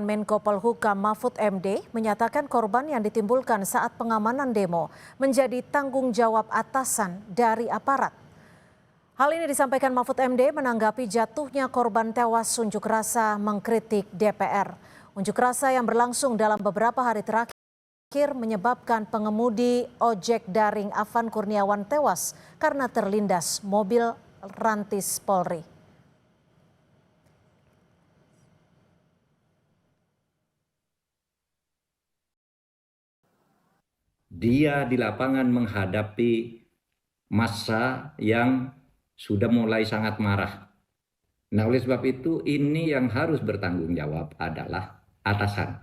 Menko Polhukam Mahfud MD menyatakan korban yang ditimbulkan saat pengamanan demo menjadi tanggung jawab atasan dari aparat. Hal ini disampaikan Mahfud MD menanggapi jatuhnya korban tewas unjuk rasa mengkritik DPR. Unjuk rasa yang berlangsung dalam beberapa hari terakhir menyebabkan pengemudi ojek daring Afan Kurniawan tewas karena terlindas mobil rantis Polri. Dia di lapangan menghadapi massa yang sudah mulai sangat marah. Nah, oleh sebab itu ini yang harus bertanggung jawab adalah atasan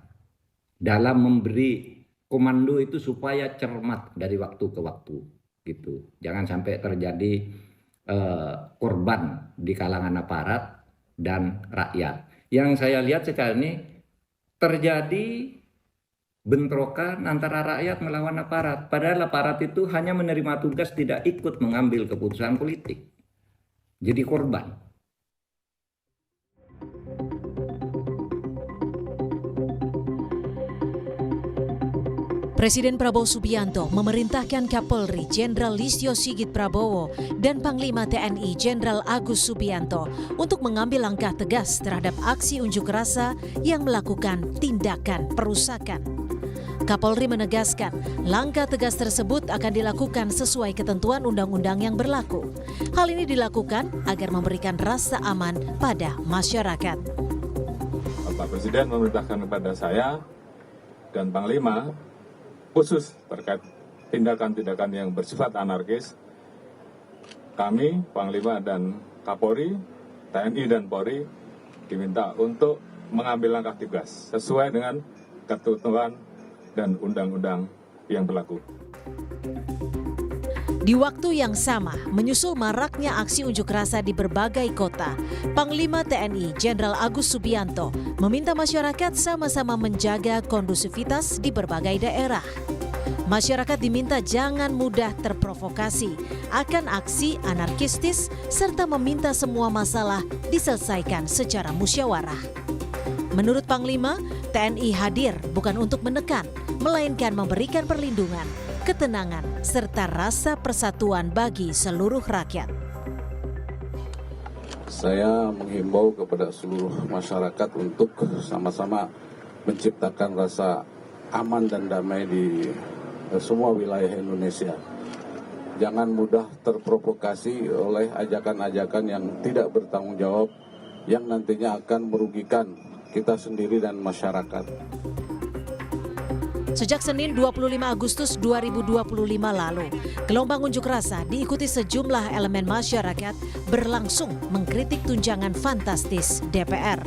dalam memberi komando itu supaya cermat dari waktu ke waktu gitu. Jangan sampai terjadi korban di kalangan aparat dan rakyat. Yang saya lihat sekarang ini terjadi bentrokan antara rakyat melawan aparat. Padahal aparat itu hanya menerima tugas, tidak ikut mengambil keputusan politik. Jadi korban. Presiden Prabowo Subianto memerintahkan Kapolri Jenderal Listio Sigit Prabowo dan Panglima TNI Jenderal Agus Subianto untuk mengambil langkah tegas terhadap aksi unjuk rasa yang melakukan tindakan perusakan. Kapolri menegaskan langkah tegas tersebut akan dilakukan sesuai ketentuan undang-undang yang berlaku. Hal ini dilakukan agar memberikan rasa aman pada masyarakat. Bapak Presiden memerintahkan kepada saya dan Panglima khusus terkait tindakan-tindakan yang bersifat anarkis. Kami, Panglima dan Kapolri, TNI dan Polri diminta untuk mengambil langkah tegas sesuai dengan ketentuan dan undang-undang yang berlaku. Di waktu yang sama, menyusul maraknya aksi unjuk rasa di berbagai kota, Panglima TNI Jenderal Agus Subianto meminta masyarakat sama-sama menjaga kondusivitas di berbagai daerah. Masyarakat diminta jangan mudah terprovokasi akan aksi anarkistis serta meminta semua masalah diselesaikan secara musyawarah. Menurut Panglima, TNI hadir bukan untuk menekan, melainkan memberikan perlindungan, ketenangan, serta rasa persatuan bagi seluruh rakyat. Saya menghimbau kepada seluruh masyarakat untuk sama-sama menciptakan rasa aman dan damai di semua wilayah Indonesia. Jangan mudah terprovokasi oleh ajakan-ajakan yang tidak bertanggung jawab yang nantinya akan merugikan kita sendiri dan masyarakat. Sejak Senin 25 Agustus 2025 lalu, gelombang unjuk rasa diikuti sejumlah elemen masyarakat berlangsung mengkritik tunjangan fantastis DPR.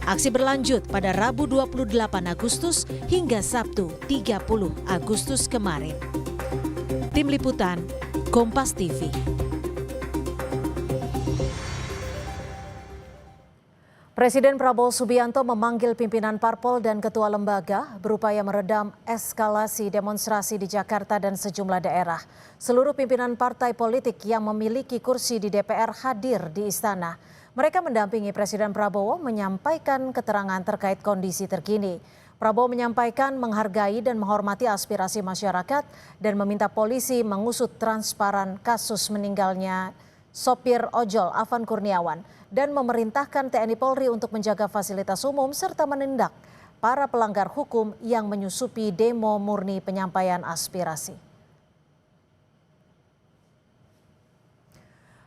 Aksi berlanjut pada Rabu 28 Agustus hingga Sabtu 30 Agustus kemarin. Tim Liputan, Kompas TV. Presiden Prabowo Subianto memanggil pimpinan parpol dan ketua lembaga berupaya meredam eskalasi demonstrasi di Jakarta dan sejumlah daerah. Seluruh pimpinan partai politik yang memiliki kursi di DPR hadir di istana. Mereka mendampingi Presiden Prabowo menyampaikan keterangan terkait kondisi terkini. Prabowo menyampaikan menghargai dan menghormati aspirasi masyarakat dan meminta polisi mengusut transparan kasus meninggalnya sopir ojol Afan Kurniawan dan memerintahkan TNI Polri untuk menjaga fasilitas umum serta menindak para pelanggar hukum yang menyusupi demo murni penyampaian aspirasi.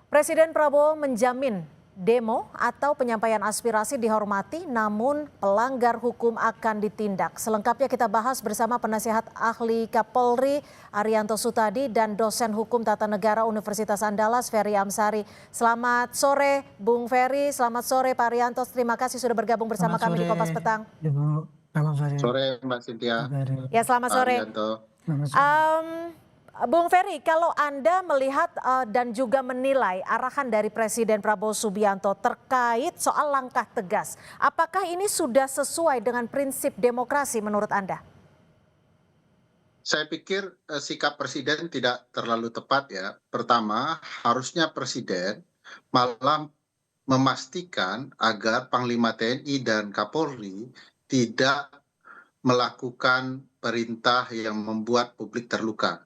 Presiden Prabowo menjamin demo atau penyampaian aspirasi dihormati, namun pelanggar hukum akan ditindak. Selengkapnya kita bahas bersama penasihat ahli Kapolri Arianto Sutadi dan dosen hukum tata negara Universitas Andalas Ferry Amsari. Selamat sore Bung Ferry, selamat sore Pak Arianto. Terima kasih sudah bergabung bersama kami di Kompas Petang. Ibu, selamat sore. Sore Mbak Cynthia. Ya, selamat sore. Bung Ferry, kalau Anda melihat dan juga menilai arahan dari Presiden Prabowo Subianto terkait soal langkah tegas, apakah ini sudah sesuai dengan prinsip demokrasi menurut Anda? Saya pikir sikap Presiden tidak terlalu tepat ya. Pertama, harusnya Presiden malah memastikan agar Panglima TNI dan Kapolri tidak melakukan perintah yang membuat publik terluka.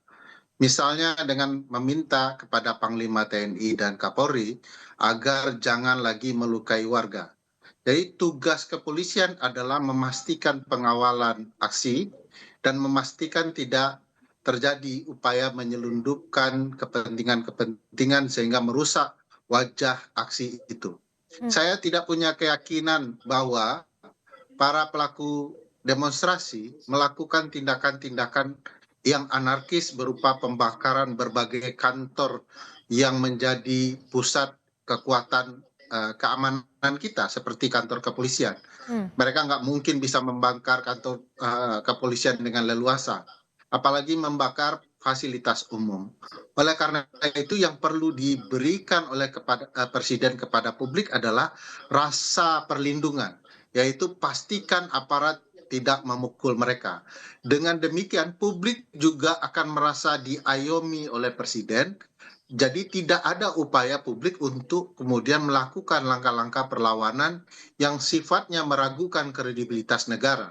Misalnya dengan meminta kepada Panglima TNI dan Kapolri agar jangan lagi melukai warga. Jadi tugas kepolisian adalah memastikan pengawalan aksi dan memastikan tidak terjadi upaya menyelundupkan kepentingan-kepentingan sehingga merusak wajah aksi itu. Saya tidak punya keyakinan bahwa para pelaku demonstrasi melakukan tindakan-tindakan yang anarkis berupa pembakaran berbagai kantor yang menjadi pusat kekuatan keamanan kita seperti kantor kepolisian. Mereka nggak mungkin bisa membakar kantor kepolisian dengan leluasa, apalagi membakar fasilitas umum. Oleh karena itu yang perlu diberikan oleh Presiden kepada publik adalah rasa perlindungan, yaitu pastikan aparat tidak memukul mereka. Dengan demikian publik juga akan merasa diayomi oleh Presiden. Jadi tidak ada upaya publik untuk kemudian melakukan langkah-langkah perlawanan yang sifatnya meragukan kredibilitas negara.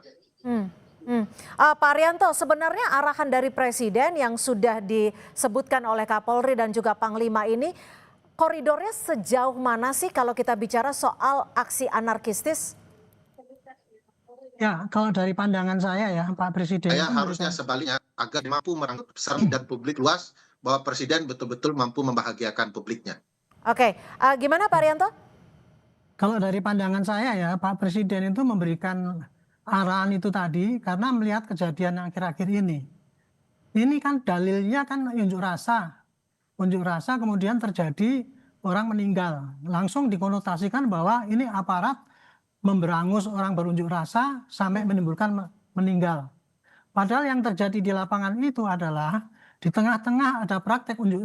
Pak Arianto, sebenarnya arahan dari Presiden yang sudah disebutkan oleh Kapolri dan juga Panglima ini, koridornya sejauh mana sih kalau kita bicara soal aksi anarkistis? Ya, kalau dari pandangan saya ya, Pak Presiden Saya itu harusnya memberikan sebaliknya agar mampu merangkul besar dan publik luas bahwa Presiden betul-betul mampu membahagiakan publiknya. Oke, gimana Pak Arianto? kalau dari pandangan saya ya, Pak Presiden itu memberikan arahan itu tadi karena melihat kejadian akhir-akhir ini. Ini kan dalilnya kan unjuk rasa kemudian terjadi orang meninggal. Langsung dikonotasikan bahwa ini aparat memberangus orang berunjuk rasa sampai menimbulkan meninggal. Padahal yang terjadi di lapangan itu adalah di tengah-tengah ada praktek unjuk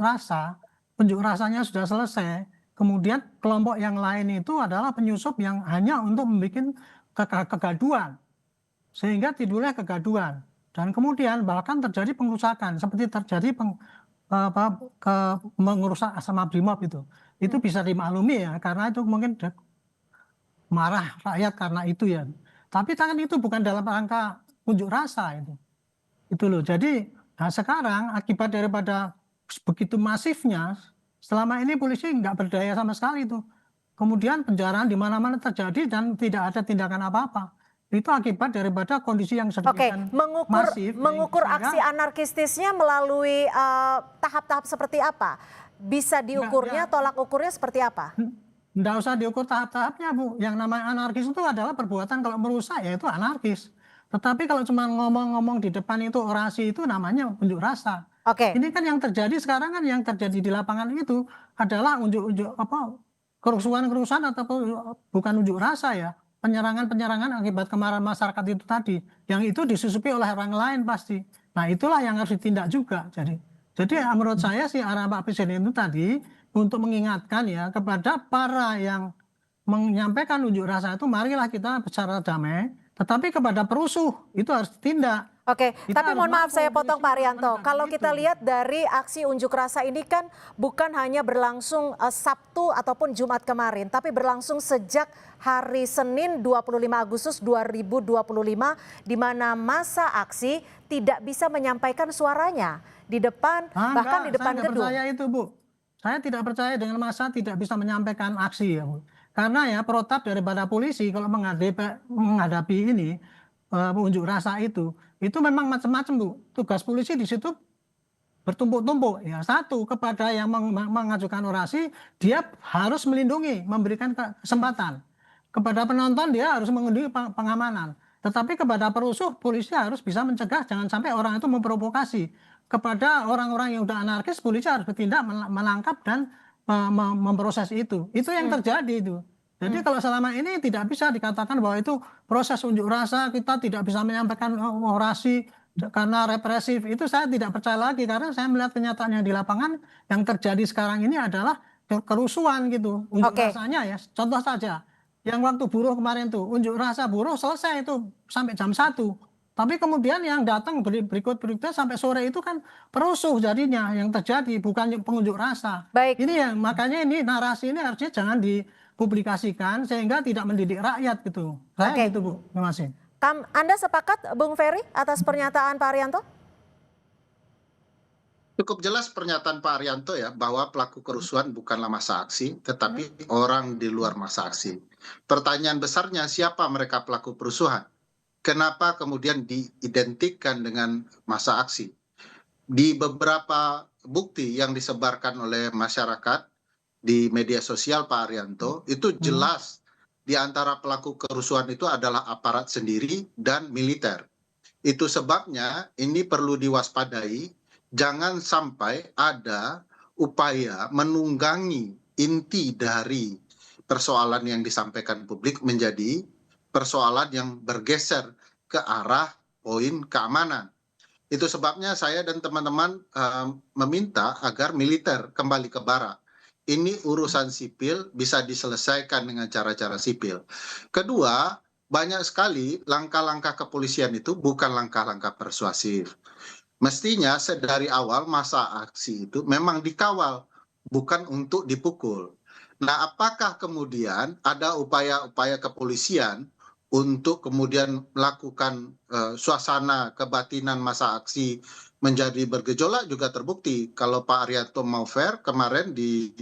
rasanya sudah selesai, kemudian kelompok yang lain itu adalah penyusup yang hanya untuk membuat kegaduhan, sehingga timbulnya kegaduhan. Dan kemudian bahkan terjadi pengerusakan, seperti terjadi mengerusak asrama Brimob itu bisa dimaklumi ya, karena itu mungkin marah rakyat karena itu ya. Tapi kan itu bukan dalam rangka unjuk rasa itu loh. Jadi sekarang akibat daripada begitu masifnya, selama ini polisi nggak berdaya sama sekali itu. Kemudian penjaraan di mana-mana terjadi dan tidak ada tindakan apa-apa. Itu akibat daripada kondisi yang sedemikian masif. Mengukur aksi anarkistisnya melalui tahap-tahap seperti apa? Bisa diukurnya, tolak ukurnya seperti apa? Nggak usah diukur tahap-tahapnya, Bu. Yang namanya anarkis itu adalah perbuatan kalau merusak, yaitu anarkis. Tetapi kalau cuma ngomong-ngomong di depan itu orasi itu namanya unjuk rasa. Ini kan yang terjadi sekarang kan yang terjadi di lapangan itu adalah kerusuhan-kerusuhan ataupun bukan unjuk rasa ya. Penyerangan-penyerangan akibat kemarahan masyarakat itu tadi. Yang itu disusupi oleh orang lain pasti. Nah itulah yang harus ditindak juga. Jadi menurut saya sih arah Pak Presiden itu tadi untuk mengingatkan ya kepada para yang menyampaikan unjuk rasa itu marilah kita bicara damai, tetapi kepada perusuh itu harus ditindak. Tapi mohon maaf saya potong Pak Arianto. Kalau kita lihat dari aksi unjuk rasa ini kan bukan hanya berlangsung Sabtu ataupun Jumat kemarin, tapi berlangsung sejak hari Senin 25 Agustus 2025 di mana massa aksi tidak bisa menyampaikan suaranya di depan bahkan di depan gedung. Saya tidak percaya itu, Bu. Saya tidak percaya dengan massa tidak bisa menyampaikan aksi ya, Bu. Karena ya protap daripada polisi kalau menghadapi ini unjuk rasa itu memang macam-macam, Bu. Tugas polisi di situ bertumpuk-tumpuk ya. Satu, kepada yang mengajukan orasi dia harus melindungi, memberikan kesempatan. Kepada penonton dia harus mengunduhi pengamanan. Tetapi kepada perusuh polisi harus bisa mencegah jangan sampai orang itu memprovokasi. Kepada orang-orang yang sudah anarkis polisi harus bertindak menangkap dan memproses itu. Itu yang terjadi itu. Jadi kalau selama ini tidak bisa dikatakan bahwa itu proses unjuk rasa, kita tidak bisa menyampaikan orasi karena represif, itu saya tidak percaya lagi karena saya melihat kenyataan yang di lapangan yang terjadi sekarang ini adalah kerusuhan gitu. Unjuk rasanya ya, contoh saja yang waktu buruh kemarin tuh unjuk rasa buruh selesai itu sampai jam 1. Tapi kemudian yang datang berikutnya sampai sore itu kan perusuh jadinya yang terjadi, bukan pengunjuk rasa. Ini yang makanya ini narasi ini harusnya jangan dipublikasikan sehingga tidak mendidik rakyat gitu. Saya gitu, Bu. Terima kasih. Anda sepakat, Bung Ferry, atas pernyataan Pak Arianto? Cukup jelas pernyataan Pak Arianto ya, bahwa pelaku kerusuhan bukanlah massa aksi, tetapi orang di luar massa aksi. Pertanyaan besarnya, siapa mereka pelaku kerusuhan? Kenapa kemudian diidentikan dengan massa aksi? Di beberapa bukti yang disebarkan oleh masyarakat di media sosial Pak Arianto, itu jelas di antara pelaku kerusuhan itu adalah aparat sendiri dan militer. Itu sebabnya ini perlu diwaspadai. Jangan sampai ada upaya menunggangi inti dari persoalan yang disampaikan publik menjadi persoalan yang bergeser ke arah poin keamanan. Itu sebabnya saya dan teman-teman meminta agar militer kembali ke barak. Ini urusan sipil bisa diselesaikan dengan cara-cara sipil. Kedua, banyak sekali langkah-langkah kepolisian itu bukan langkah-langkah persuasif. Mestinya dari awal masa aksi itu memang dikawal, bukan untuk dipukul. Nah, apakah kemudian ada upaya-upaya kepolisian untuk kemudian melakukan suasana kebatinan masa aksi menjadi bergejolak juga terbukti. Kalau Pak Arianto mau fair, kemarin di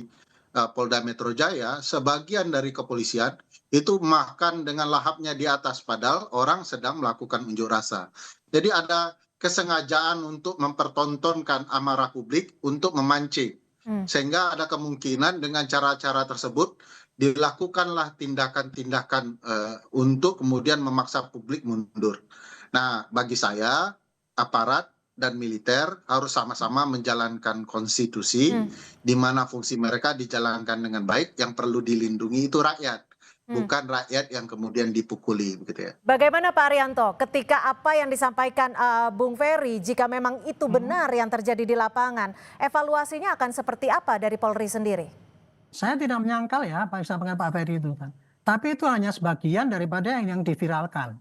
Polda Metro Jaya, sebagian dari kepolisian itu makan dengan lahapnya di atas, padahal orang sedang melakukan unjuk rasa. Jadi ada kesengajaan untuk mempertontonkan amarah publik untuk memancing. Sehingga ada kemungkinan dengan cara-cara tersebut dilakukanlah tindakan-tindakan untuk kemudian memaksa publik mundur. Nah, bagi saya aparat dan militer harus sama-sama menjalankan konstitusi, di mana fungsi mereka dijalankan dengan baik. Yang perlu dilindungi itu rakyat, bukan rakyat yang kemudian dipukuli, begitu ya. Bagaimana Pak Arianto, ketika apa yang disampaikan Bung Ferry, jika memang itu benar yang terjadi di lapangan, evaluasinya akan seperti apa dari Polri sendiri? Saya tidak menyangkal ya apa yang disampaikan Pak Ferry itu kan. Tapi itu hanya sebagian daripada yang diviralkan.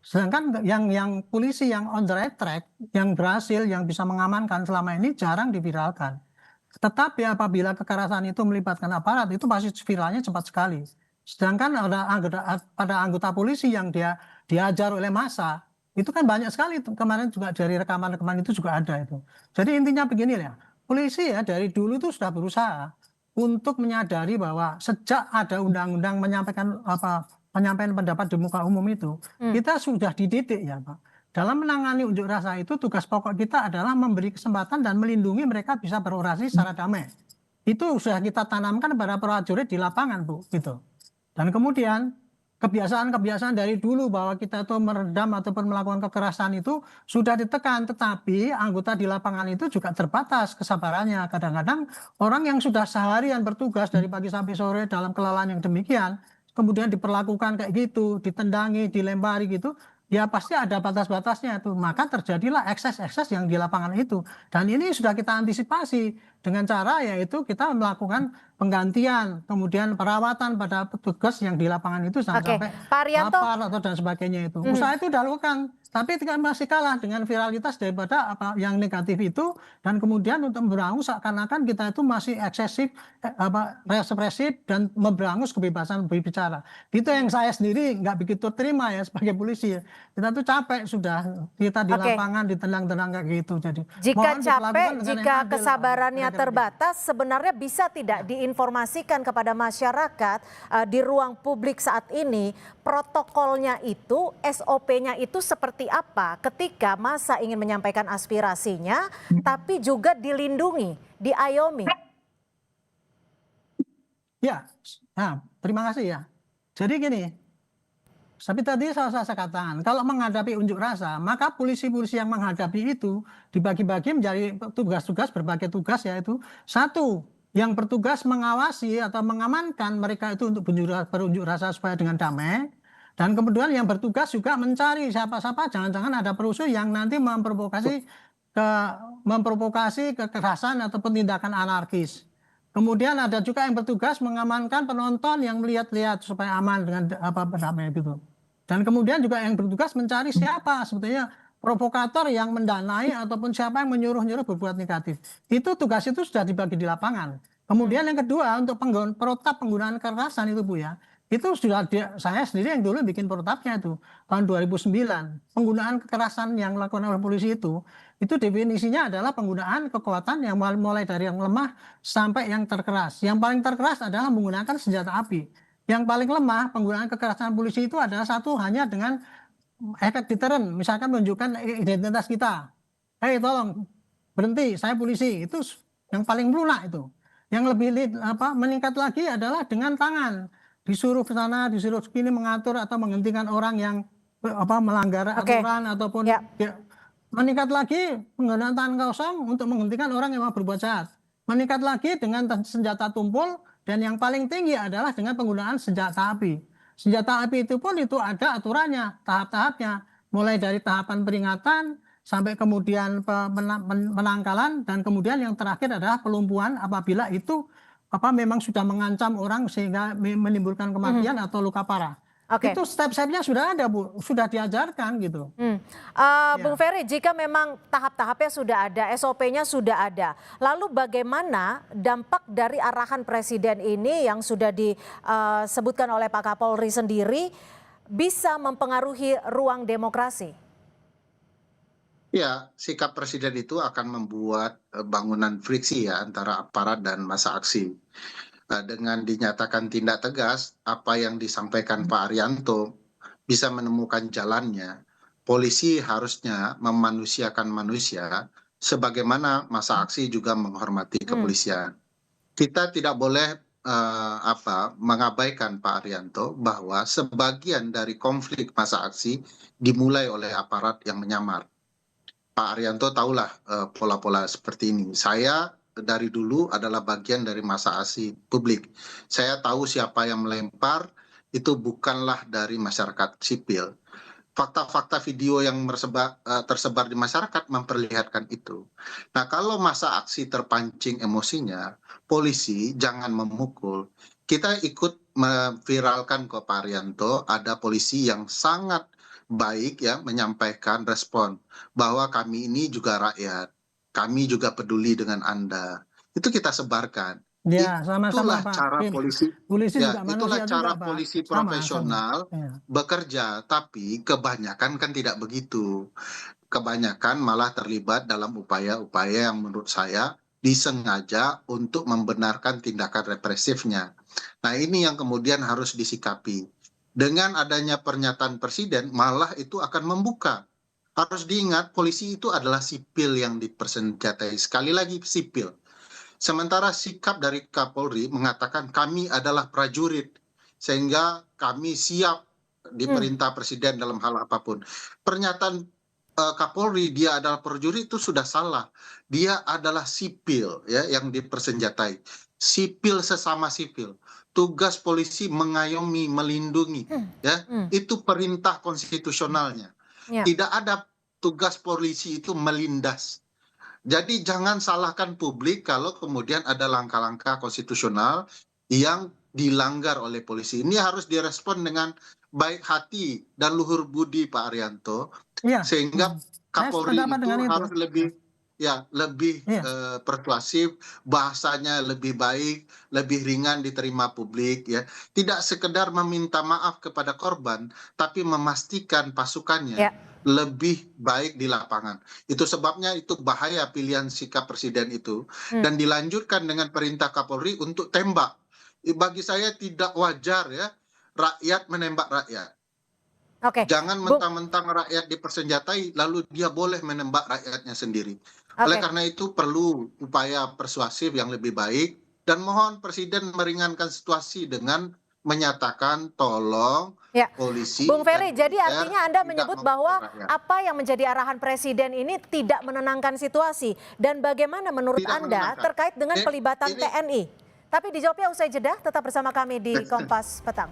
Sedangkan yang polisi yang on the right track, yang berhasil, yang bisa mengamankan selama ini jarang diviralkan. Tetapi apabila kekerasan itu melibatkan aparat, itu pasti viralnya cepat sekali. Sedangkan pada anggota polisi yang dia diajar oleh massa, itu kan banyak sekali. Kemarin juga dari rekaman-rekaman itu juga ada itu. Jadi intinya begini ya, polisi ya dari dulu itu sudah berusaha untuk menyadari bahwa sejak ada undang-undang penyampaian pendapat di muka umum itu, kita sudah dididik ya Pak. Dalam menangani unjuk rasa itu tugas pokok kita adalah memberi kesempatan dan melindungi mereka bisa berorasi secara damai. Itu sudah kita tanamkan pada prajurit di lapangan Bu, gitu. Dan kemudian kebiasaan-kebiasaan dari dulu bahwa kita itu meredam ataupun melakukan kekerasan itu sudah ditekan, tetapi anggota di lapangan itu juga terbatas kesabarannya. Kadang-kadang orang yang sudah seharian bertugas dari pagi sampai sore dalam kelelahan yang demikian, kemudian diperlakukan kayak gitu, ditendangi, dilempari gitu, ya pasti ada batas-batasnya itu. Maka terjadilah ekses-ekses yang di lapangan itu. Dan ini sudah kita antisipasi dengan cara yaitu kita melakukan penggantian, kemudian perawatan pada petugas yang di lapangan itu sampai Pak Arianto, lapar atau dan sebagainya itu. Usaha itu dilakukan, tapi masih kalah dengan viralitas daripada apa yang negatif itu, dan kemudian untuk memberangus seakan-akan kita itu masih eksesif, represif dan memberangus kebebasan berbicara. Itu yang saya sendiri nggak begitu terima ya sebagai polisi. Kita tuh capek sudah kita di lapangan ditendang-tendang kayak gitu. Jadi jika capek, jika kesabarannya terbatas, sebenarnya bisa tidak diinformasikan kepada masyarakat di ruang publik saat ini, protokolnya itu, SOP-nya itu seperti apa ketika massa ingin menyampaikan aspirasinya, tapi juga dilindungi, diayomi? Ya, nah, terima kasih ya. Jadi gini, tapi tadi saya katakan, kalau menghadapi unjuk rasa, maka polisi-polisi yang menghadapi itu dibagi-bagi menjadi tugas-tugas, berbagai tugas, yaitu satu, yang bertugas mengawasi atau mengamankan mereka itu untuk berunjuk rasa supaya dengan damai. Dan kemudian yang bertugas juga mencari siapa-siapa, jangan-jangan ada perusuh yang nanti memprovokasi kekerasan ataupun tindakan anarkis. Kemudian ada juga yang bertugas mengamankan penonton yang melihat-lihat supaya aman dengan damai itu. Dan kemudian juga yang bertugas mencari siapa sebetulnya provokator yang mendanai ataupun siapa yang menyuruh-nyuruh berbuat negatif. Itu tugas itu sudah dibagi di lapangan. Kemudian yang kedua untuk protap penggunaan kekerasan itu Bu ya, itu sudah saya sendiri yang dulu bikin protapnya itu tahun 2009. Penggunaan kekerasan yang dilakukan oleh polisi itu definisinya adalah penggunaan kekuatan yang mulai dari yang lemah sampai yang terkeras. Yang paling terkeras adalah menggunakan senjata api. Yang paling lemah penggunaan kekerasan polisi itu adalah satu hanya dengan efek deteren, misalkan menunjukkan identitas kita. Hei tolong berhenti, saya polisi. Itu yang paling lunak itu. Yang lebih meningkat lagi adalah dengan tangan. Disuruh ke sana, disuruh sini mengatur atau menghentikan orang yang melanggar aturan ataupun meningkat lagi penggunaan tangan kosong untuk menghentikan orang yang mau berbuat jahat. Meningkat lagi dengan senjata tumpul dan yang paling tinggi adalah dengan penggunaan senjata api. Senjata api itu pun itu ada aturannya, tahap-tahapnya. Mulai dari tahapan peringatan sampai kemudian penangkalan dan kemudian yang terakhir adalah pelumpuhan apabila itu memang sudah mengancam orang sehingga menimbulkan kematian atau luka parah. Itu step-stepnya sudah ada, Bu, sudah diajarkan gitu. Bung Ferry, jika memang tahap-tahapnya sudah ada, SOP-nya sudah ada, lalu bagaimana dampak dari arahan Presiden ini yang sudah disebutkan oleh Pak Kapolri sendiri bisa mempengaruhi ruang demokrasi? Ya, sikap Presiden itu akan membuat bangunan friksi ya antara aparat dan massa aksi. Dengan dinyatakan tindak tegas, apa yang disampaikan Pak Arianto bisa menemukan jalannya. Polisi harusnya memanusiakan manusia, sebagaimana massa aksi juga menghormati kepolisian. Kita tidak boleh mengabaikan Pak Arianto bahwa sebagian dari konflik massa aksi dimulai oleh aparat yang menyamar. Pak Arianto tahulah pola-pola seperti ini. Saya dari dulu adalah bagian dari massa aksi publik. Saya tahu siapa yang melempar, itu bukanlah dari masyarakat sipil. Fakta-fakta video yang tersebar di masyarakat memperlihatkan itu. Nah, kalau massa aksi terpancing emosinya, polisi jangan memukul. Kita ikut memviralkan ke Pak Arianto, ada polisi yang sangat baik ya menyampaikan respon bahwa kami ini juga rakyat, kami juga peduli dengan Anda. Itu kita sebarkan. Ya, sama-sama, Itulah Pak. cara polisi juga itulah manusia cara juga, Pak. polisi Sama. profesional bekerja, tapi kebanyakan kan tidak begitu. Kebanyakan malah terlibat dalam upaya-upaya yang menurut saya disengaja untuk membenarkan tindakan represifnya. Nah, ini yang kemudian harus disikapi. Dengan adanya pernyataan Presiden, malah itu akan membuka. Harus diingat, polisi itu adalah sipil yang dipersenjatai. Sekali lagi, sipil. Sementara sikap dari Kapolri mengatakan kami adalah prajurit, sehingga kami siap diperintah Presiden dalam hal apapun. Pernyataan Kapolri dia adalah prajurit itu sudah salah. Dia adalah sipil ya yang dipersenjatai. Sipil sesama sipil. Tugas polisi mengayomi, melindungi, ya itu perintah konstitusionalnya. Tidak ada tugas polisi itu melindas. Jadi jangan salahkan publik kalau kemudian ada langkah-langkah konstitusional yang dilanggar oleh polisi. Ini harus direspon dengan baik hati dan luhur budi Pak Arianto, sehingga Kapolri itu harus lebih persuasif, bahasanya lebih baik, lebih ringan diterima publik ya. Tidak sekedar meminta maaf kepada korban, tapi memastikan pasukannya lebih baik di lapangan. Itu sebabnya itu bahaya pilihan sikap Presiden itu dan dilanjutkan dengan perintah Kapolri untuk tembak. Bagi saya tidak wajar ya rakyat menembak rakyat. Jangan mentang-mentang rakyat dipersenjatai lalu dia boleh menembak rakyatnya sendiri. Oleh karena itu perlu upaya persuasif yang lebih baik dan mohon Presiden meringankan situasi dengan menyatakan tolong polisi. Bung Ferry, jadi artinya Anda menyebut bahwa apa yang menjadi arahan Presiden ini tidak menenangkan situasi dan bagaimana menurut Anda terkait dengan pelibatan TNI? Tapi dijawabnya usai jeda, tetap bersama kami di Kompas Petang.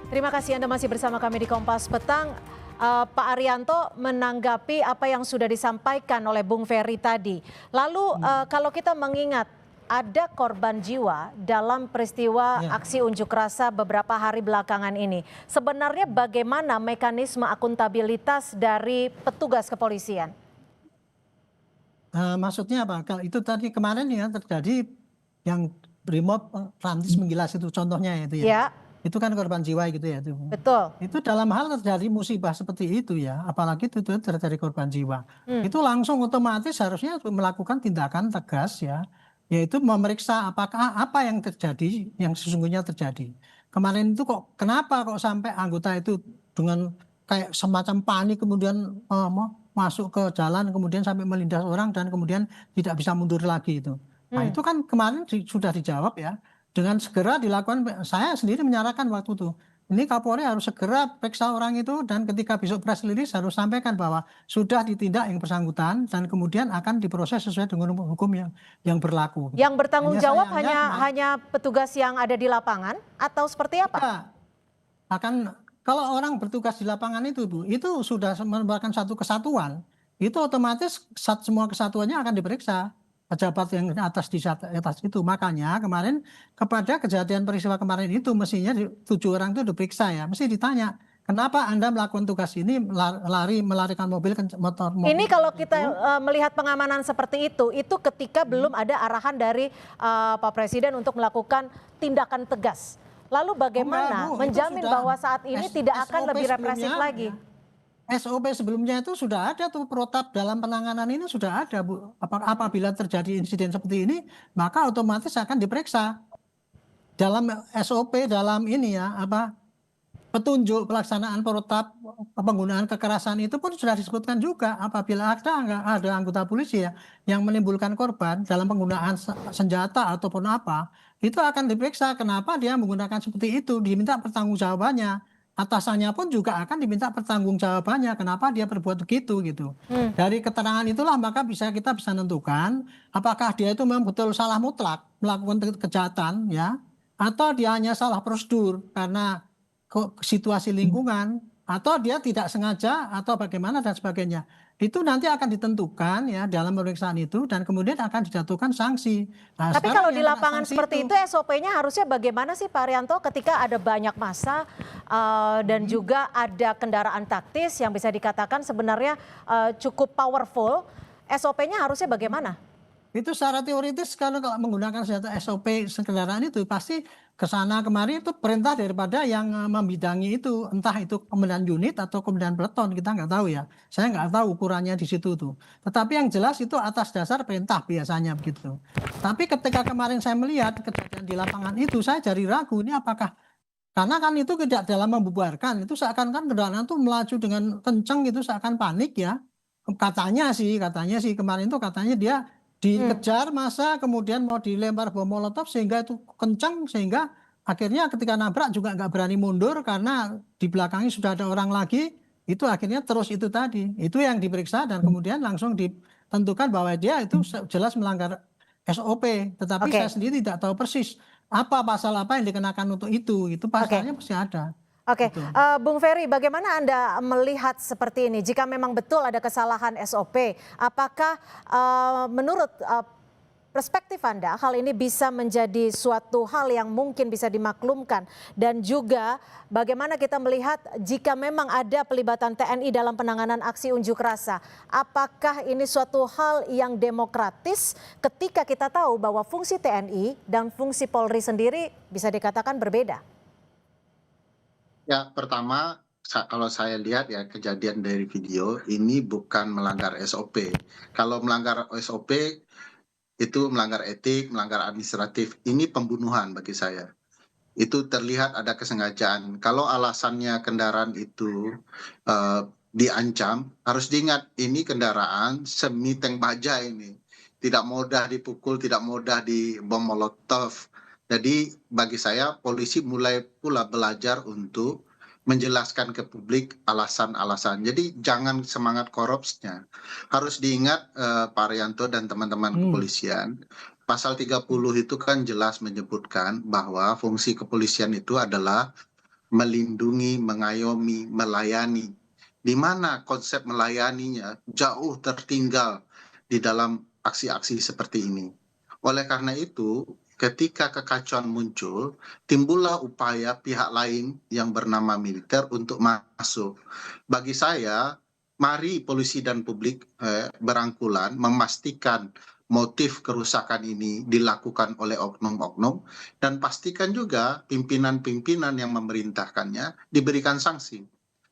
Terima kasih Anda masih bersama kami di Kompas Petang. Pak Arianto menanggapi apa yang sudah disampaikan oleh Bung Ferry tadi. Lalu kalau kita mengingat ada korban jiwa dalam peristiwa aksi unjuk rasa beberapa hari belakangan ini. Sebenarnya bagaimana mekanisme akuntabilitas dari petugas kepolisian? Maksudnya apa? Kalau itu tadi kemarin ya terjadi yang Brimob Rantis Menggilas itu contohnya itu ya. Ya, Itu kan korban jiwa gitu ya. betul. Itu dalam hal terjadi musibah seperti itu ya, apalagi itu terjadi korban jiwa. Itu langsung otomatis harusnya melakukan tindakan tegas ya, yaitu memeriksa apakah apa yang terjadi, yang sesungguhnya terjadi. Kemarin itu kenapa kok sampai anggota itu dengan kayak semacam panik kemudian masuk ke jalan kemudian sampai melindas orang dan kemudian tidak bisa mundur lagi itu. Nah itu kan kemarin sudah dijawab ya. Dengan segera dilakukan, saya sendiri menyarankan waktu itu, ini Kapolri harus segera periksa orang itu dan ketika besok press release harus sampaikan bahwa sudah ditindak yang bersangkutan dan kemudian akan diproses sesuai dengan hukum yang berlaku. Yang bertanggung jawab sayangnya hanya petugas yang ada di lapangan atau seperti apa? ya, akan kalau orang bertugas di lapangan itu Bu, itu sudah merupakan satu kesatuan, itu otomatis semua kesatuannya akan diperiksa. Pejabat yang di atas itu. Makanya kemarin kepada kejadian peristiwa kemarin itu mestinya 7 orang itu diperiksa ya. Mesti ditanya, kenapa Anda melakukan tugas ini melarikan mobil motor. Ini kalau kita melihat pengamanan seperti itu ketika belum ada arahan dari Pak Presiden untuk melakukan tindakan tegas. Lalu bagaimana menjamin bahwa saat ini tidak akan lebih represif lagi? SOP sebelumnya itu sudah ada tuh protap dalam penanganan ini sudah ada Bu. Apabila terjadi insiden seperti ini maka otomatis akan diperiksa. Dalam SOP dalam ini ya petunjuk pelaksanaan protap penggunaan kekerasan itu pun sudah disebutkan juga apabila ada anggota polisi ya yang menimbulkan korban dalam penggunaan senjata ataupun apa itu akan diperiksa kenapa dia menggunakan seperti itu diminta pertanggungjawabannya. Atasannya pun juga akan diminta pertanggungjawabannya kenapa dia berbuat begitu gitu. Dari keterangan itulah maka kita bisa menentukan apakah dia itu memang betul salah mutlak melakukan kejahatan ya atau dia hanya salah prosedur karena situasi lingkungan atau dia tidak sengaja atau bagaimana dan sebagainya. Itu nanti akan ditentukan ya dalam pemeriksaan itu dan kemudian akan dijatuhkan sanksi. Nah, tapi kalau di lapangan seperti itu SOP-nya harusnya bagaimana sih Pak Haryanto ketika ada banyak massa dan juga ada kendaraan taktis yang bisa dikatakan sebenarnya cukup powerful, SOP-nya harusnya bagaimana? Itu secara teoritis kalau menggunakan senjata SOP kendaraan itu pasti kesana kemari itu perintah daripada yang membidangi itu entah itu komandan unit atau komandan peleton kita nggak tahu ya. Saya nggak tahu ukurannya di situ tuh. Tetapi yang jelas itu atas dasar perintah biasanya begitu. Tapi ketika kemarin saya melihat kejadian di lapangan itu saya jadi ragu ini apakah karena kan itu tidak dalam membubarkan itu seakan-akan kendaraan itu melaju dengan kencang gitu seakan panik ya. Katanya sih kemarin itu katanya dia dikejar massa kemudian mau dilempar bom molotov sehingga itu kencang sehingga akhirnya ketika nabrak juga nggak berani mundur karena di belakangnya sudah ada orang lagi itu akhirnya terus itu tadi itu yang diperiksa dan kemudian langsung ditentukan bahwa dia itu jelas melanggar SOP tetapi saya sendiri tidak tahu persis apa pasal apa yang dikenakan untuk itu pasalnya pasti ada. Oke, Bung Ferry, bagaimana Anda melihat seperti ini? Jika memang betul ada kesalahan SOP, apakah menurut perspektif Anda hal ini bisa menjadi suatu hal yang mungkin bisa dimaklumkan? Dan juga bagaimana kita melihat jika memang ada pelibatan TNI dalam penanganan aksi unjuk rasa? Apakah ini suatu hal yang demokratis ketika kita tahu bahwa fungsi TNI dan fungsi Polri sendiri bisa dikatakan berbeda? Ya, pertama kalau saya lihat ya kejadian dari video ini bukan melanggar SOP. Kalau melanggar SOP itu melanggar etik, melanggar administratif. Ini pembunuhan bagi saya. Itu terlihat ada kesengajaan. Kalau alasannya kendaraan itu diancam, harus diingat ini kendaraan semi tank baja ini. Tidak mudah dipukul, tidak mudah dibom molotov. Jadi bagi saya polisi mulai pula belajar untuk menjelaskan ke publik alasan-alasan. Jadi jangan semangat korupsnya. Harus diingat Pak Haryanto dan teman-teman kepolisian, pasal 30 itu kan jelas menyebutkan bahwa fungsi kepolisian itu adalah melindungi, mengayomi, melayani. Di mana konsep melayaninya jauh tertinggal di dalam aksi-aksi seperti ini. Oleh karena itu, ketika kekacauan muncul, timbullah upaya pihak lain yang bernama militer untuk masuk. Bagi saya, mari polisi dan publik berangkulan memastikan motif kerusakan ini dilakukan oleh oknum-oknum dan pastikan juga pimpinan-pimpinan yang memerintahkannya diberikan sanksi.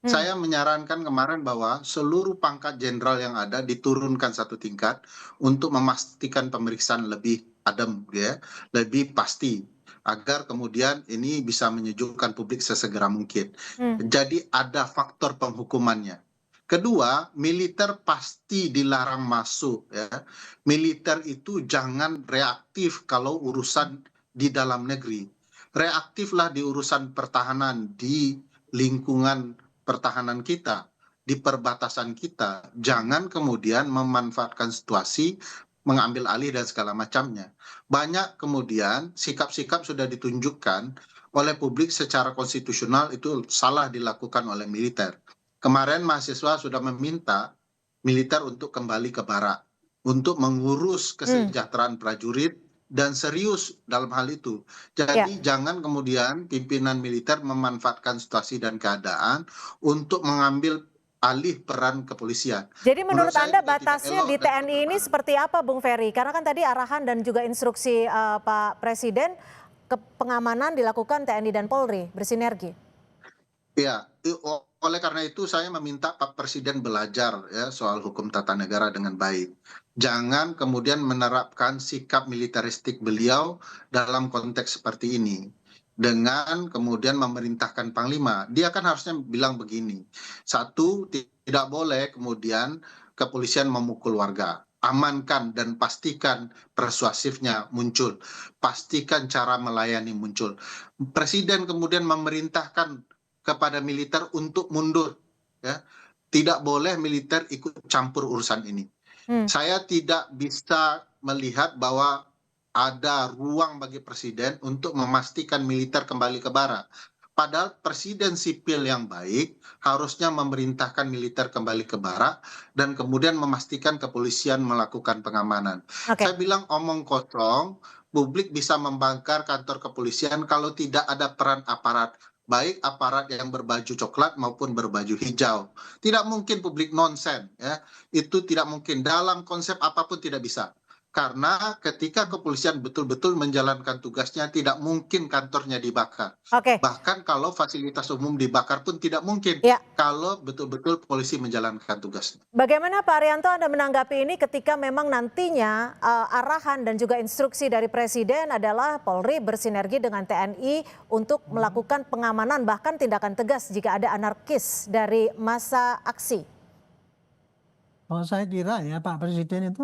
Saya menyarankan kemarin bahwa seluruh pangkat jenderal yang ada diturunkan satu tingkat untuk memastikan pemeriksaan lebih adem, ya, lebih pasti, agar kemudian ini bisa menyejukkan publik sesegera mungkin. Jadi ada faktor penghukumannya. Kedua, militer pasti dilarang masuk, ya. Militer itu jangan reaktif kalau urusan di dalam negeri. Reaktiflah di urusan pertahanan, di lingkungan pertahanan kita, di perbatasan kita. Jangan kemudian memanfaatkan situasi, mengambil alih dan segala macamnya. Banyak kemudian sikap-sikap sudah ditunjukkan oleh publik secara konstitusional itu salah dilakukan oleh militer. Kemarin mahasiswa sudah meminta militer untuk kembali ke barak, untuk mengurus kesejahteraan prajurit dan serius dalam hal itu. Jadi jangan kemudian pimpinan militer memanfaatkan situasi dan keadaan untuk mengambil alih peran kepolisian. Jadi menurut Anda saya juga tidak batasnya elok di TNI ini seperti apa, Bung Ferry? Karena kan tadi arahan dan juga instruksi Pak Presiden ke pengamanan dilakukan TNI dan Polri bersinergi. Ya, oleh karena itu saya meminta Pak Presiden belajar ya soal hukum tata negara dengan baik. Jangan kemudian menerapkan sikap militeristik beliau dalam konteks seperti ini. Dengan kemudian memerintahkan Panglima, dia kan harusnya bilang begini. Satu, tidak boleh kemudian kepolisian memukul warga. Amankan dan pastikan persuasifnya muncul. Pastikan cara melayani muncul. Presiden kemudian memerintahkan kepada militer untuk mundur, ya. Tidak boleh militer ikut campur urusan ini. Saya tidak bisa melihat bahwa ada ruang bagi presiden untuk memastikan militer kembali ke barak. Padahal presiden sipil yang baik harusnya memerintahkan militer kembali ke barak dan kemudian memastikan kepolisian melakukan pengamanan. Saya bilang omong kosong, publik bisa membangkar kantor kepolisian kalau tidak ada peran aparat, baik aparat yang berbaju coklat maupun berbaju hijau. Tidak mungkin publik nonsen, ya. Itu tidak mungkin. Dalam konsep apapun tidak bisa. Karena ketika kepolisian betul-betul menjalankan tugasnya, tidak mungkin kantornya dibakar. Bahkan kalau fasilitas umum dibakar pun tidak mungkin. Kalau betul-betul polisi menjalankan tugasnya. Bagaimana Pak Arianto Anda menanggapi ini ketika memang nantinya arahan dan juga instruksi dari Presiden adalah Polri bersinergi dengan TNI untuk melakukan pengamanan bahkan tindakan tegas jika ada anarkis dari masa aksi? Oh, saya kira ya Pak Presiden itu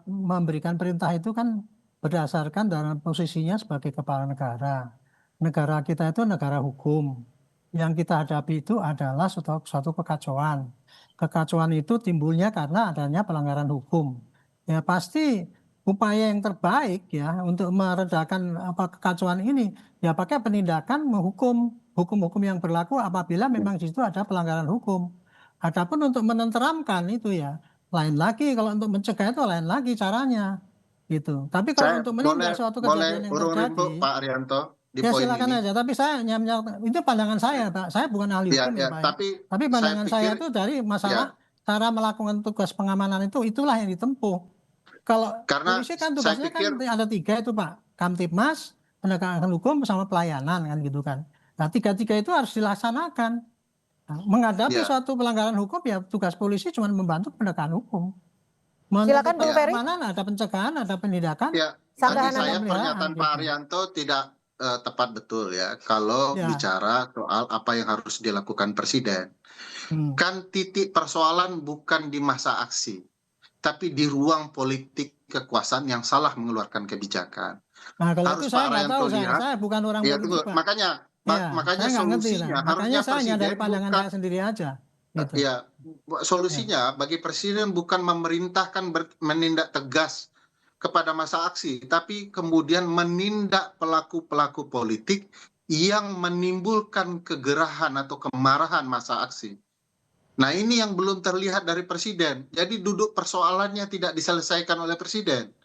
memberikan perintah itu kan berdasarkan dalam posisinya sebagai kepala negara. Negara kita itu negara hukum. Yang kita hadapi itu adalah suatu kekacauan. Kekacauan itu timbulnya karena adanya pelanggaran hukum. Ya pasti upaya yang terbaik ya untuk meredakan kekacauan ini ya pakai penindakan hukum yang berlaku apabila memang di situ ada pelanggaran hukum. Adapun untuk menenteramkan itu ya lain lagi, kalau untuk mencegah itu lain lagi caranya gitu. Tapi kalau untuk menindak suatu kejadian yang terjadi, Pak Arianto, di ya poin silakan ini. aja. Tapi saya itu pandangan saya, Pak. Saya bukan ahli hukum ya, Pak. Tapi pandangan saya itu dari masalah cara melakukan tugas pengamanan itu itulah yang ditempuh. Kalau polisi kan tugasnya kan ada 3 itu Pak, Kamtibmas, penegakan hukum sama pelayanan kan gitu kan. Nah 3 itu harus dilaksanakan. Nah, menghadapi suatu pelanggaran hukum ya tugas polisi cuma membantu penegakan hukum. Silakan Bung Ferry. Ada pencegahan, ada penindakan. Ya, bagi saya pernyataan Pak Arianto tidak tepat betul ya kalau bicara soal apa yang harus dilakukan presiden. Kan titik persoalan bukan di masa aksi, tapi di ruang politik kekuasaan yang salah mengeluarkan kebijakan. Nah, kalau harus itu saya Pak Arianto lihat. saya bukan orang politik, Pak. Makanya solusinya harusnya saya hanya dari presiden pandangan bukan, saya sendiri aja. Gitu. Ya, solusinya bagi presiden bukan memerintahkan menindak tegas kepada masa aksi, tapi kemudian menindak pelaku-pelaku politik yang menimbulkan kegerahan atau kemarahan masa aksi. Nah ini yang belum terlihat dari presiden. Jadi duduk persoalannya tidak diselesaikan oleh presiden.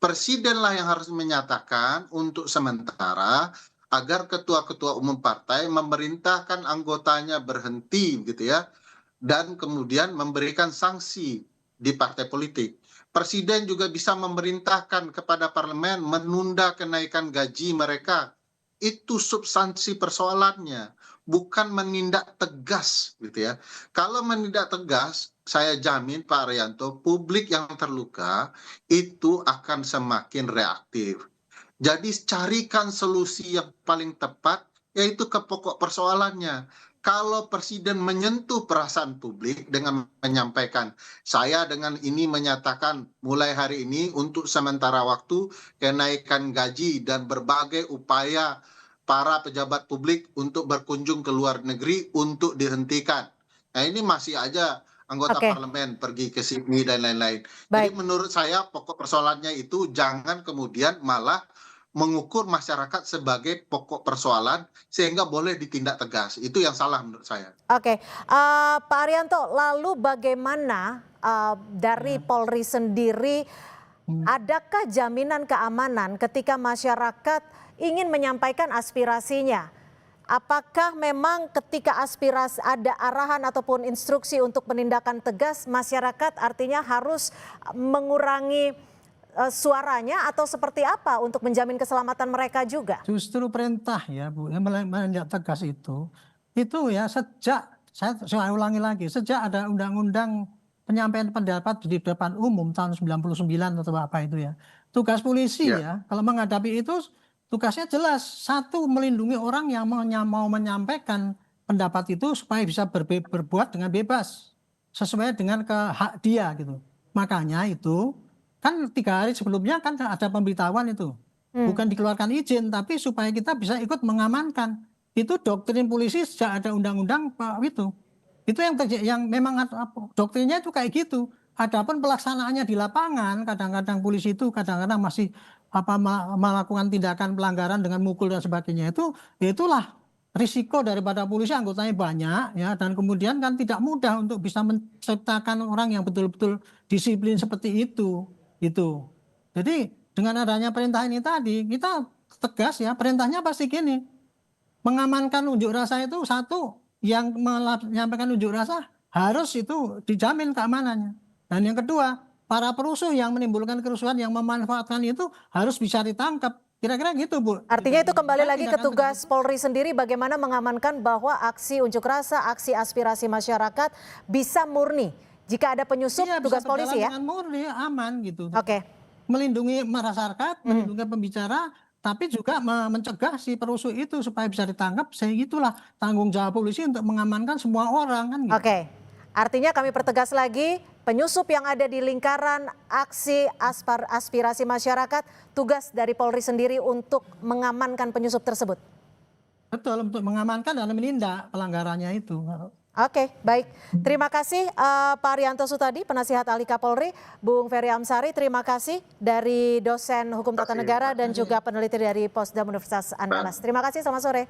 Presidenlah yang harus menyatakan untuk sementara agar ketua-ketua umum partai memerintahkan anggotanya berhenti gitu ya, dan kemudian memberikan sanksi di partai politik. Presiden juga bisa memerintahkan kepada parlemen menunda kenaikan gaji mereka. Itu substansi persoalannya, bukan menindak tegas gitu ya. Kalau menindak tegas, saya jamin Pak Arianto, publik yang terluka itu akan semakin reaktif. Jadi carikan solusi yang paling tepat, yaitu ke pokok persoalannya. Kalau presiden menyentuh perasaan publik dengan menyampaikan, saya dengan ini menyatakan mulai hari ini untuk sementara waktu kenaikan gaji dan berbagai upaya para pejabat publik untuk berkunjung ke luar negeri untuk dihentikan. Nah ini masih aja anggota Oke, parlemen pergi ke Sydney dan lain-lain. Jadi baik. menurut saya pokok persoalannya itu jangan kemudian malah mengukur masyarakat sebagai pokok persoalan sehingga boleh ditindak tegas. Itu yang salah menurut saya. Oke, Pak Arianto, lalu bagaimana dari Polri sendiri, adakah jaminan keamanan ketika masyarakat ingin menyampaikan aspirasinya? Apakah memang ketika aspirasi ada arahan ataupun instruksi untuk penindakan tegas, masyarakat artinya harus mengurangi suaranya atau seperti apa untuk menjamin keselamatan mereka juga? Justru perintah ya Bu, yang menindak tegas itu ya sejak, saya ulangi lagi, sejak ada undang-undang penyampaian pendapat di depan umum tahun 99 atau apa itu ya. Tugas polisi ya, kalau menghadapi itu tugasnya jelas. Satu, melindungi orang yang mau menyampaikan pendapat itu supaya bisa berbuat dengan bebas. Sesuai dengan hak dia gitu. Makanya itu, kan 3 hari sebelumnya kan ada pemberitahuan itu. Bukan dikeluarkan izin, tapi supaya kita bisa ikut mengamankan. Itu doktrin polisi sejak ada undang-undang itu. Itu yang memang doktrinnya itu kayak gitu. Adapun pelaksanaannya di lapangan, kadang-kadang polisi itu kadang-kadang masih melakukan tindakan pelanggaran dengan mukul dan sebagainya itu, ya itulah risiko daripada polisi, anggotanya banyak ya, dan kemudian kan tidak mudah untuk bisa menciptakan orang yang betul-betul disiplin seperti itu. Gitu. Jadi dengan adanya perintah ini tadi, kita tegas ya, perintahnya pasti gini. Mengamankan unjuk rasa itu satu, yang menyampaikan unjuk rasa harus itu dijamin keamanannya. Dan yang kedua, para perusuh yang menimbulkan kerusuhan, yang memanfaatkan itu harus bisa ditangkap. Kira-kira gitu Bu. Artinya itu kembali lagi ke tugas Polri sendiri bagaimana mengamankan bahwa aksi unjuk rasa, aksi aspirasi masyarakat bisa murni. Jika ada penyusup, Iya, tugas bisa polisi ya? dengan murni, aman gitu. Oke. Melindungi masyarakat, melindungi pembicara, tapi juga mencegah si perusuh itu supaya bisa ditangkap. Sehingga itulah tanggung jawab polisi untuk mengamankan semua orang kan gitu. Oke. Artinya kami pertegas lagi, penyusup yang ada di lingkaran aksi aspirasi masyarakat, tugas dari Polri sendiri untuk mengamankan penyusup tersebut. Betul, untuk mengamankan dan menindak pelanggarannya itu. Oke, baik. Terima kasih Pak Arianto Sutadi, penasihat ahli Kapolri, Bung Ferry Amsari, terima kasih dari dosen hukum tata negara dan juga peneliti dari Posdam Universitas Andalas. Terima kasih, selamat sore.